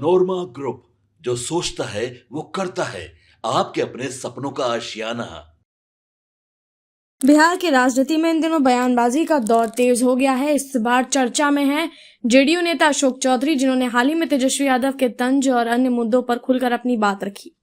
नोरमा group, जो सोचता है वो करता है। आपके अपने सपनों का आशियाना। बिहार की राजनीति में इन दिनों बयानबाजी का दौर तेज हो गया है। इस बार चर्चा में है जेडीयू नेता अशोक चौधरी, जिन्होंने हाल ही में तेजस्वी यादव के तंज और अन्य मुद्दों पर खुलकर अपनी बात रखी।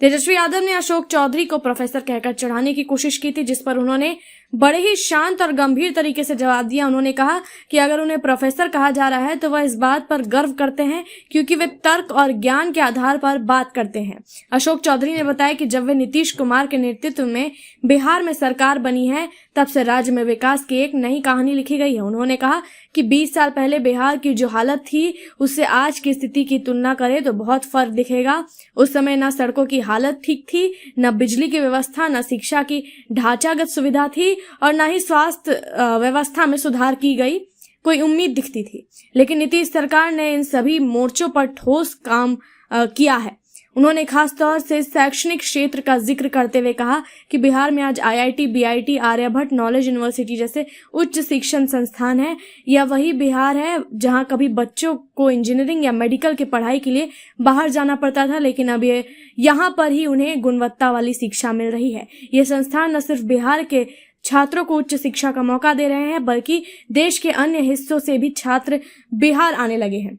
तेजस्वी यादव ने अशोक चौधरी को प्रोफेसर कहकर चढ़ाने की कोशिश की थी, जिस पर उन्होंने बड़े ही शांत और गंभीर तरीके से जवाब दिया। उन्होंने कहा कि अगर उन्हें प्रोफेसर कहा जा रहा है तो वह इस बात पर गर्व करते हैं क्योंकि वे तर्क और ज्ञान के आधार पर बात करते हैं। अशोक चौधरी ने बताया कि जब वे नीतीश कुमार के नेतृत्व में बिहार में सरकार बनी है, तब से राज्य में विकास की एक नई कहानी लिखी गई है। उन्होंने कहा कि 20 साल पहले बिहार की जो हालत थी उससे आज की स्थिति की तुलना करें तो बहुत फर्क दिखेगा। उस समय न सड़कों की हालत ठीक थी, न बिजली की व्यवस्था, न शिक्षा की ढांचागत सुविधा थी और न ही स्वास्थ्य व्यवस्था में सुधार की गई कोई उम्मीद दिखती थी। लेकिन नीतीश सरकार ने इन सभी मोर्चों पर ठोस काम किया है। उन्होंने खास तौर से शैक्षणिक क्षेत्र का जिक्र करते हुए कहा कि बिहार में आज IIT, BIT, Aryabhatta, knowledge university जैसे उच्च शिक्षण संस्थान है। यह वही बिहार है जहां कभी बच्चों को इंजीनियरिंग या मेडिकल की पढ़ाई के लिए बाहर जाना पड़ता था, लेकिन अब यहाँ पर ही उन्हें गुणवत्ता वाली शिक्षा मिल रही है। ये संस्थान न सिर्फ बिहार के छात्रों को उच्च शिक्षा का मौका दे रहे हैं, बल्कि देश के अन्य हिस्सों से भी छात्र बिहार आने लगे हैं।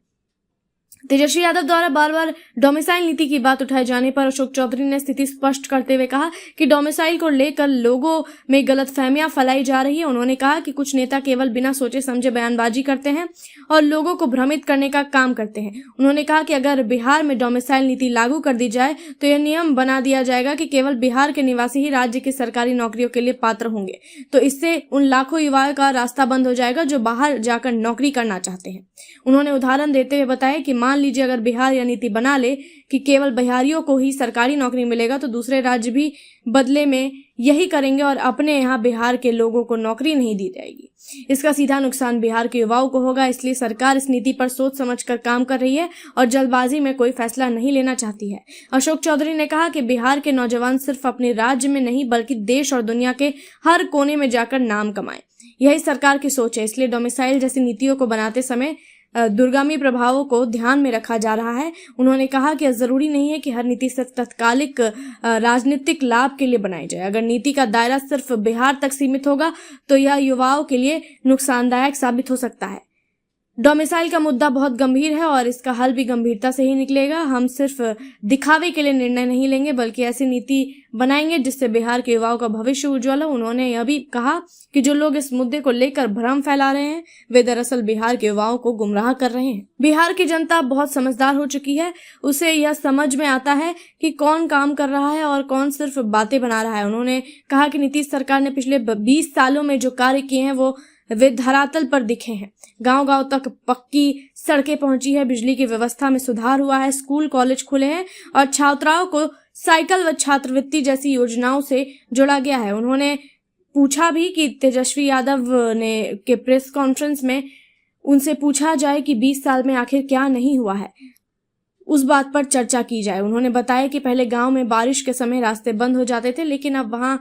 तेजस्वी यादव द्वारा बार बार डोमिसाइल नीति की बात उठाए जाने पर अशोक चौधरी ने स्थिति स्पष्ट करते हुए कहा कि डोमिसाइल को लेकर लोगों में गलतफहमियां फैलाई जा रही है। उन्होंने कहा कि कुछ नेता केवल बिना सोचे समझे बयानबाजी करते हैं और लोगों को भ्रमित करने का काम करते हैं। उन्होंने कहा कि अगर बिहार में डोमिसाइल नीति लागू कर दी जाए तो यह नियम बना दिया जाएगा कि केवल बिहार के निवासी ही राज्य की सरकारी नौकरियों के लिए पात्र होंगे, तो इससे उन लाखों युवाओं का रास्ता बंद हो जाएगा जो बाहर जाकर नौकरी करना चाहते हैं। उन्होंने उदाहरण देते हुए बताया कि मान लीजिए अगर बिहार यह नीति बना ले कि केवल बिहारियों को ही सरकारी नौकरी मिलेगा, तो दूसरे राज्य भी बदले में यही करेंगे और अपने यहाँ बिहार के लोगों को नौकरी नहीं दी जाएगी। इसका सीधा नुकसान बिहार के युवाओं को होगा। इसलिए सरकार इस नीति पर सोच समझकर काम कर रही है और जल्दबाजी में कोई फैसला नहीं लेना चाहती है। अशोक चौधरी ने कहा कि बिहार के नौजवान सिर्फ अपने राज्य में नहीं बल्कि देश और दुनिया के हर कोने में जाकर नाम कमाएं, यही सरकार की सोच है। इसलिए डोमिसाइल जैसी नीतियों को बनाते समय दूरगामी प्रभावों को ध्यान में रखा जा रहा है। उन्होंने कहा कि जरूरी नहीं है कि हर नीति सिर्फ तत्कालिक राजनीतिक लाभ के लिए बनाई जाए। अगर नीति का दायरा सिर्फ बिहार तक सीमित होगा तो यह युवाओं के लिए नुकसानदायक साबित हो सकता है। डोमिसाइल का मुद्दा बहुत गंभीर है और इसका हल भी गंभीरता से ही निकलेगा। हम सिर्फ दिखावे के लिए निर्णय नहीं लेंगे बल्कि ऐसी नीति बनाएंगे जिससे बिहार के युवाओं का भविष्य उज्जवल हो। उन्होंने यह भी कहा कि जो लोग इस मुद्दे को लेकर भ्रम फैला रहे हैं वे दरअसल बिहार के युवाओं को गुमराह कर रहे हैं। बिहार की जनता बहुत समझदार हो चुकी है। उसे यह समझ में आता है कि कौन काम कर रहा है और कौन सिर्फ बातें बना रहा है। उन्होंने कहा कि नीतीश सरकार ने पिछले 20 सालों में जो कार्य किए हैं वे धरातल पर दिखे हैं। गांव-गांव तक पक्की सड़कें पहुंची है, बिजली की व्यवस्था में सुधार हुआ है, स्कूल कॉलेज खुले हैं और छात्राओं को साइकिल व छात्रवृत्ति जैसी योजनाओं से जोड़ा गया है। उन्होंने पूछा भी कि तेजस्वी यादव ने के प्रेस कॉन्फ्रेंस में उनसे पूछा जाए कि 20 साल में आखिर क्या नहीं हुआ है, उस बात पर चर्चा की जाए। उन्होंने बताया कि पहले गांव में बारिश के समय रास्ते बंद हो जाते थे, लेकिन अब वहां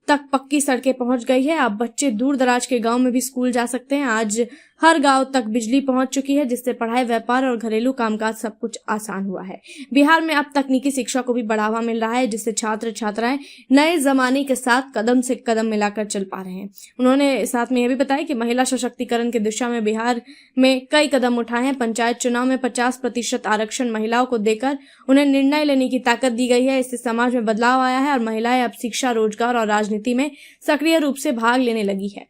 तक पक्की सड़कें पहुंच गई है। अब बच्चे दूर दराज के गांव में भी स्कूल जा सकते हैं। आज हर गांव तक बिजली पहुंच चुकी है, जिससे पढ़ाई, व्यापार और घरेलू कामकाज सब कुछ आसान हुआ है। बिहार में अब तकनीकी शिक्षा को भी बढ़ावा मिल रहा है, जिससे छात्र छात्राएं नए जमाने के साथ कदम से कदम मिलाकर चल पा रहे हैं। उन्होंने साथ में यह भी बताया कि महिला सशक्तिकरण की दिशा में बिहार में कई कदम उठाए हैं। पंचायत चुनाव में 50% आरक्षण महिलाओं को देकर उन्हें निर्णय लेने की ताकत दी गई है। इससे समाज में बदलाव आया है और महिलाएं अब शिक्षा, रोजगार और राजनीति में सक्रिय रूप से भाग लेने लगी है।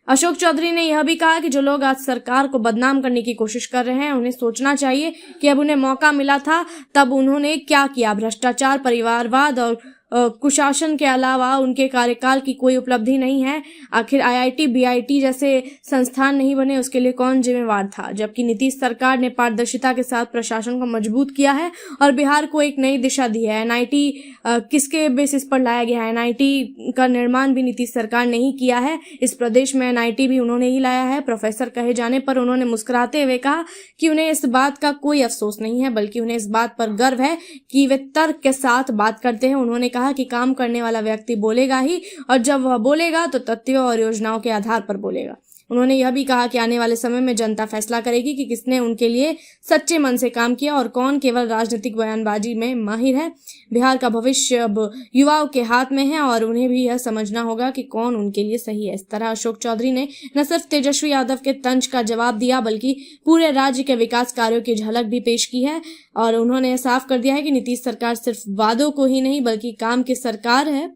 अशोक चौधरी ने यह भी कहा कि जो लोग आज सरकार को बदनाम करने की कोशिश कर रहे हैं, उन्हें सोचना चाहिए कि अब उन्हें मौका मिला था तब उन्होंने क्या किया। भ्रष्टाचार, परिवारवाद और कुशासन के अलावा उनके कार्यकाल की कोई उपलब्धि नहीं है। आखिर आईआईटी, बीआईटी जैसे संस्थान नहीं बने, उसके लिए कौन जिम्मेवार था? जबकि नीतीश सरकार ने पारदर्शिता के साथ प्रशासन को मजबूत किया है और बिहार को एक नई दिशा दी है। एनआईटी किसके बेसिस पर लाया गया है? एनआईटी का निर्माण भी नीतीश सरकार ने ही किया है। इस प्रदेश में एनआईटी भी उन्होंने ही लाया है। प्रोफेसर कहे जाने पर उन्होंने मुस्कुराते हुए कहा कि उन्हें इस बात का कोई अफसोस नहीं है, बल्कि उन्हें इस बात पर गर्व है कि वे तर्क के साथ बात करते हैं। उन्होंने कहा कि काम करने वाला व्यक्ति बोलेगा ही, और जब वह बोलेगा तो तथ्यों और योजनाओं के आधार पर बोलेगा। उन्होंने यह भी कहा कि आने वाले समय में जनता फैसला करेगी कि किसने उनके लिए सच्चे मन से काम किया और कौन केवल राजनीतिक बयानबाजी में माहिर है। बिहार का भविष्य अब युवाओं के हाथ में है और उन्हें भी यह समझना होगा कि कौन उनके लिए सही है। इस तरह अशोक चौधरी ने न सिर्फ तेजस्वी यादव के तंज का जवाब दिया बल्कि पूरे राज्य के विकास कार्यों की झलक भी पेश की है और उन्होंने साफ कर दिया है कि नीतीश सरकार सिर्फ वादों को ही नहीं बल्कि काम की सरकार है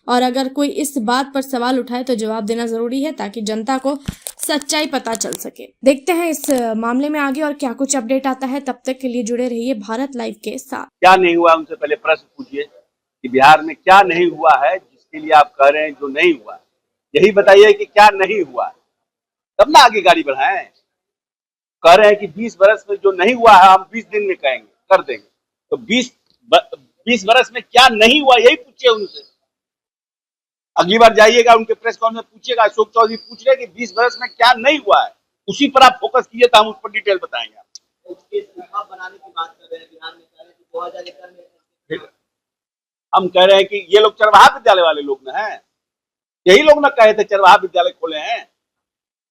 और अगर कोई इस बात पर सवाल उठाए तो जवाब देना जरूरी है ताकि जनता को सच्चाई पता चल सके। देखते हैं इस मामले में आगे और क्या कुछ अपडेट आता है। तब तक के लिए जुड़े रहिए भारत लाइव के साथ। क्या नहीं हुआ उनसे पहले प्रश्न पूछिए कि बिहार में क्या नहीं हुआ है जिसके लिए आप कह रहे हैं जो नहीं हुआ, यही बताइए कि क्या नहीं हुआ, तब ना आगे गाड़ी बढ़ाएं। कह रहे हैं कि 20 बरस में जो नहीं हुआ है हम 20 दिन में कहेंगे कर देंगे, तो 20 बरस में क्या नहीं हुआ यही पूछिए उनसे। अगली बार जाइएगा उनके प्रेस कॉन्फ्रेंस में पूछिएगा, अशोक चौधरी पूछ रहे कि 20 बरस में क्या नहीं हुआ है, उसी पर आप फोकस कीजिए तो हम उस पर डिटेल बताएंगे। बनाने की बात कर रहे हैं बिहार में, कह रहे हैं कि 2001 में हम कह रहे हैं कि ये लोग चरवाहा विद्यालय वाले लोग ना हैं, यही लोग ना कहे थे चरवाहा विद्यालय खोले हैं।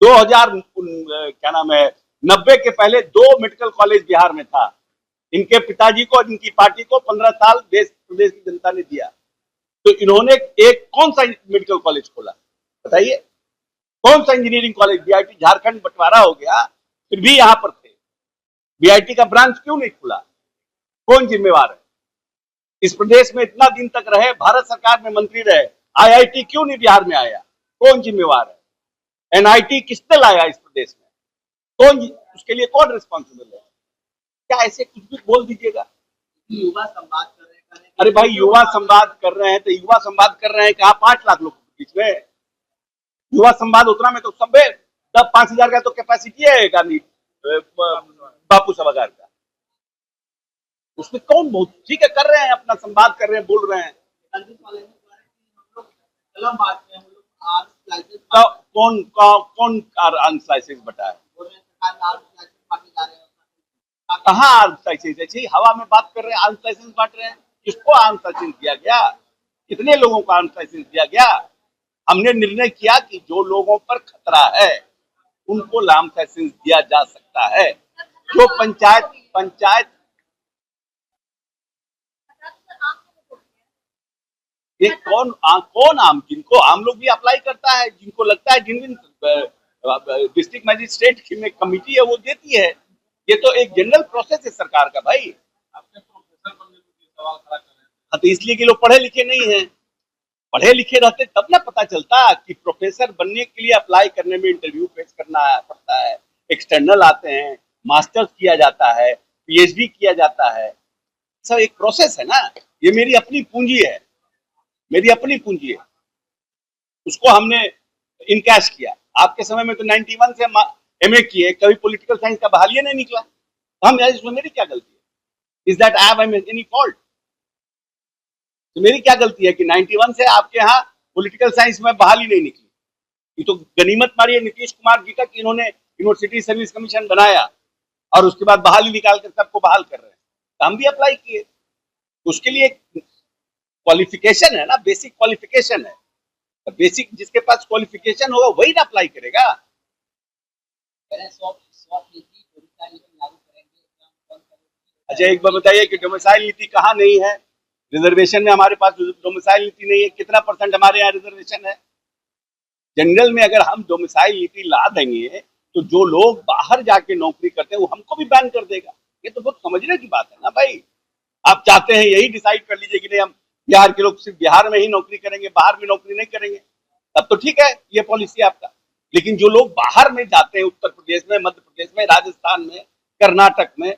2000 क्या नाम है 90 के पहले 2 मेडिकल कॉलेज बिहार में था। इनके पिताजी को और इनकी पार्टी को 15 साल देश प्रदेश की जनता ने दिया, तो इन्होंने एक कौन सा मेडिकल कॉलेज खोला बताइए, कौन सा इंजीनियरिंग कॉलेज? बीआईटी झारखंड बंटवारा हो गया फिर भी यहां पर थे, बीआईटी का ब्रांच क्यों नहीं खुला? कौन जिम्मेवार है? इस प्रदेश में इतना दिन तक रहे, भारत सरकार में मंत्री रहे, आईआईटी क्यों नहीं बिहार में आया? कौन जिम्मेवार है? एनआईटी किसने लाया इस प्रदेश में? कौन उसके लिए कौन रिस्पॉन्सिबल है? क्या ऐसे कुछ भी बोल दीजिएगा? युवा संवाद कर रहे हैं। अरे भाई युवा संवाद कर रहे हैं तो युवा संवाद कर रहे हैं कहा 5 लाख लोग के बीच में युवा संवाद उतना में तो सब 5,000 का तो कैपेसिटी है गांधी बापू सभागार का, उसमें कौन बहुत ठीक है कर रहे हैं, अपना संवाद कर रहे हैं, बोल रहे हैं। कौन आर्म्स लाइसेंस बटा है? कहाँ आर्म्स लाइसेंस? ऐसे ही हवा में बात कर रहे हैं, आर्म्स लाइसेंस बांट रहे हैं। किसको आर्म्स लाइसेंस दिया गया? कितने लोगों को आर्म्स लाइसेंस दिया गया? हमने निर्णय किया कि जो लोगों पर खतरा है उनको आर्म्स लाइसेंस दिया जा सकता है। जो पंचायत ये कौन आम, जिनको आम लोग भी अप्लाई करता है, जिनको लगता है जिन डिस्ट्रिक्ट मजिस्ट्रेट में कमिटी है वो देती है। ये तो एक जनरल प्रोसेस है सरकार का भाई। हाँ तो इसलिए कि लोग पढ़े लिखे नहीं हैं, पढ़े लिखे रहते तब ना पता चलता कि प्रोफेसर बनने के लिए अप्लाई करने में इंटरव्यू फेस करना पड़ता है, एक्सटर्नल आते हैं, मास्टर्स किया जाता है, पीएचडी किया जाता है, सब एक प्रोसेस है ना। ये मेरी अपनी पूंजी है, मेरी अपनी पूंजी है, उसको हमने इनकैश किया। आपके समय में तो 91 से एमए किए, कभी पॉलिटिकल साइंस का बहालिया नहीं निकला। हम इसमें मेरी क्या गलती है? Is that I am any fault? तो मेरी क्या गलती है कि 91 से आपके यहाँ पॉलिटिकल साइंस में बहाली नहीं निकली? ये तो गनीमत मारी है नीतीश कुमार जी का कि इन्होंने यूनिवर्सिटी सर्विस कमीशन बनाया और उसके बाद बहाली निकाल कर सबको बहाल कर रहे हैं। तो हम भी अप्लाई किए, तो उसके लिए क्वालिफिकेशन है ना, बेसिक क्वालिफिकेशन है। तो बेसिक जिसके पास क्वालिफिकेशन होगा वही ना अप्लाई करेगा। अच्छा एक बार बताइए कि डोमिसाइल नीति कहाँ नहीं है? रिजर्वेशन में हमारे पास डोमिसाइल नीति नहीं है। कितना % हमारे यहाँ रिजर्वेशन है? जनरल में अगर हम डोमिसाइल नीति ला देंगे तो जो लोग बाहर जाके नौकरी करते हैं वो हमको भी बैन कर देगा। ये तो बहुत समझने की बात है ना भाई। आप चाहते हैं यही डिसाइड कर लीजिए कि नहीं हम बिहार के लोग सिर्फ बिहार में ही नौकरी करेंगे, बाहर में नौकरी नहीं करेंगे, तब तो ठीक है ये पॉलिसी आपका। लेकिन जो लोग बाहर में जाते हैं, उत्तर प्रदेश में, मध्य प्रदेश में, राजस्थान में, कर्नाटक में,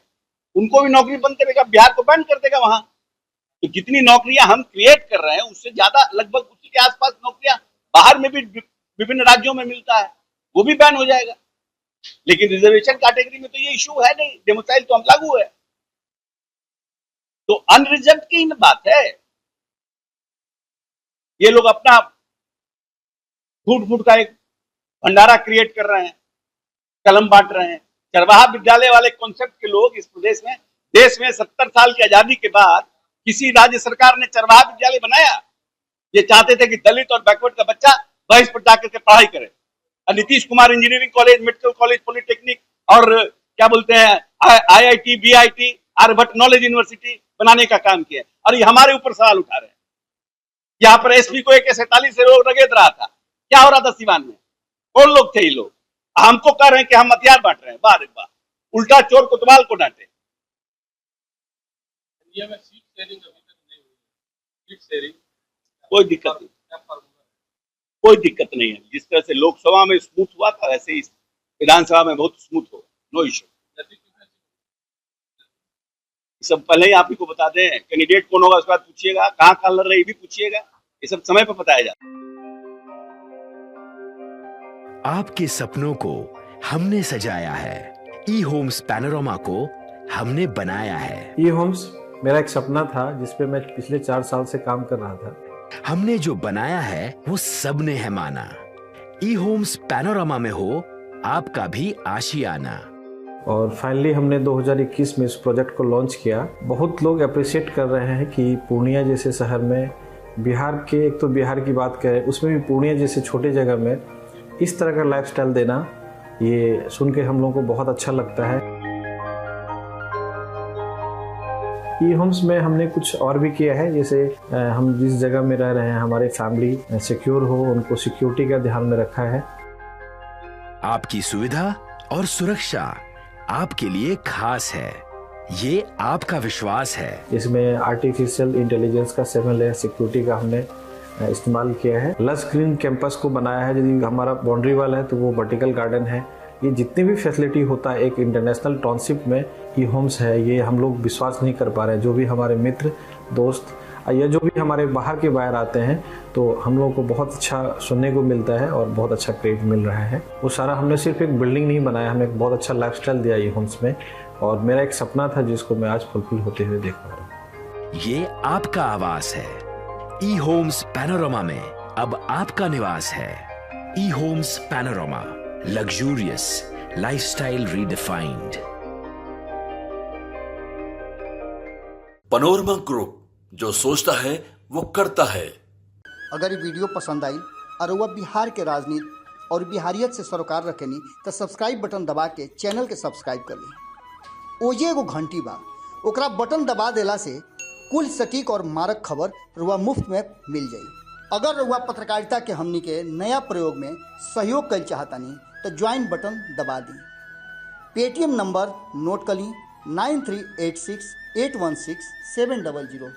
उनको भी नौकरी बंद करेगा, बिहार को बैन कर देगा वहां। तो जितनी नौकरियां हम क्रिएट कर रहे हैं उससे ज्यादा लगभग उसी के आसपास नौकरियां बाहर में भी विभिन्न राज्यों में मिलता है, वो भी बैन हो जाएगा। लेकिन रिजर्वेशन कैटेगरी में तो ये इशू है नहीं, डोमिसाइल तो हम लागू है। तो अनरिजर्व की बात है। ये लोग अपना फूट का एक भंडारा क्रिएट कर रहे हैं, कलम बांट रहे हैं। चरवाहा विद्यालय वाले कॉन्सेप्ट के लोग इस प्रदेश में, देश में 70 साल की आजादी के बाद किसी राज्य सरकार ने चरवाहा विद्यालय बनाया? ये चाहते थे कि दलित और बैकवर्ड का बच्चा बहिष्ठ पर जाकर के पढ़ाई करे, Nitish Kumar engineering college, medical college, polytechnic और क्या बोलते हैं IIT, BIT, Aryabhatta knowledge university बनाने का काम किया, और ये हमारे ऊपर सवाल उठा रहे हैं। यहाँ पर एसपी को AK-47 से लोग रगेद रहा था, क्या हो रहा था सिवान में, कौन लोग थे ये लोग? हमको कह रहे हैं कि हम हथियार बांट रहे हैं, वाह रे वाह, उल्टा चोर कोतवाल को डांटे। कोई दिक्कत नहीं, कोई दिक्कत नहीं है। जिस तरह से लोकसभा में स्मूथ हुआ था वैसे ही विधानसभा में बहुत स्मूथ होगा, नो इश्यू। सब पहले ही आप ही को बता दें, कैंडिडेट कौन होगा उसके बाद पूछिएगा, कहाँ लड़ रही भी पूछिएगा, ये सब समय पर बताया जाता है। आपके सपनों को हमने सजाया है, ई होम्स पैनोरमा को हमने बनाया है। ई होम्स मेरा एक सपना था जिसपे मैं पिछले 4 साल से काम कर रहा था। हमने जो बनाया है वो सबने है माना। ई होम्स पैनोरमा में हो आपका भी आशियाना। और फाइनली हमने 2021 में इस प्रोजेक्ट को लॉन्च किया। बहुत लोग अप्रिशिएट कर रहे हैं कि पूर्णिया जैसे शहर में, बिहार के, एक तो बिहार की बात करें उसमें भी पूर्णिया जैसे छोटे जगह में इस तरह का लाइफस्टाइल देना, ये सुन के हम लोगों को बहुत अच्छा लगता है। ई होम्स में हमने कुछ और भी किया है, जैसे हम जिस जगह में रह रहे हैं हमारे फैमिली सिक्योर हो, उनको सिक्योरिटी का ध्यान में रखा है। आपकी सुविधा और सुरक्षा आपके लिए खास है, ये आपका विश्वास है। इसमें आर्टिफिशियल इंटेलिजेंस का 7 लेयर सिक्योरिटी का हमने इस्तेमाल किया है। लस ग्रीन कैंपस को बनाया है, यदि हमारा बाउंड्री वाल है तो वो वर्टिकल गार्डन है। ये जितनी भी फैसिलिटी होता है एक इंटरनेशनल टाउनशिप में ई होम्स है, ये हम लोग विश्वास नहीं कर पा रहे हैं। जो भी हमारे मित्र, दोस्त या जो भी हमारे बाहर के बाहर आते हैं तो हम लोगों को बहुत अच्छा सुनने को मिलता है और बहुत अच्छा क्रेडिट मिल रहा है। वो सारा हमने सिर्फ एक बिल्डिंग नहीं बनाया, हमने एक बहुत अच्छा लाइफस्टाइल दिया ई होम्स में, और मेरा एक सपना था जिसको मैं आज फुलफिल होते हुए देख पा रहा हूँ। ये आपका आवास है। ई होम्स पैनोरमा में अब आपका निवास है। E Homes Panorama, luxurious lifestyle redefined. Panorama group, जो सोचता है वो करता है। अगर ये वीडियो पसंद आई और वह बिहार के राजनीति और बिहारियत से सरोकार रखेनी तो सब्सक्राइब बटन दबा के चैनल के सब्सक्राइब कर ली। ओजे एगो घंटी बा, ओकरा बटन दबा देला से कुल सटीक और मारक खबर रुआ मुफ्त में मिल जाई। अगर रुआ पत्रकारिता के हमनी के नया प्रयोग में सहयोग कर चाहतानी तो ज्वाइन बटन दबा दी। पेटीएम नंबर नोट कर ली 9386816700।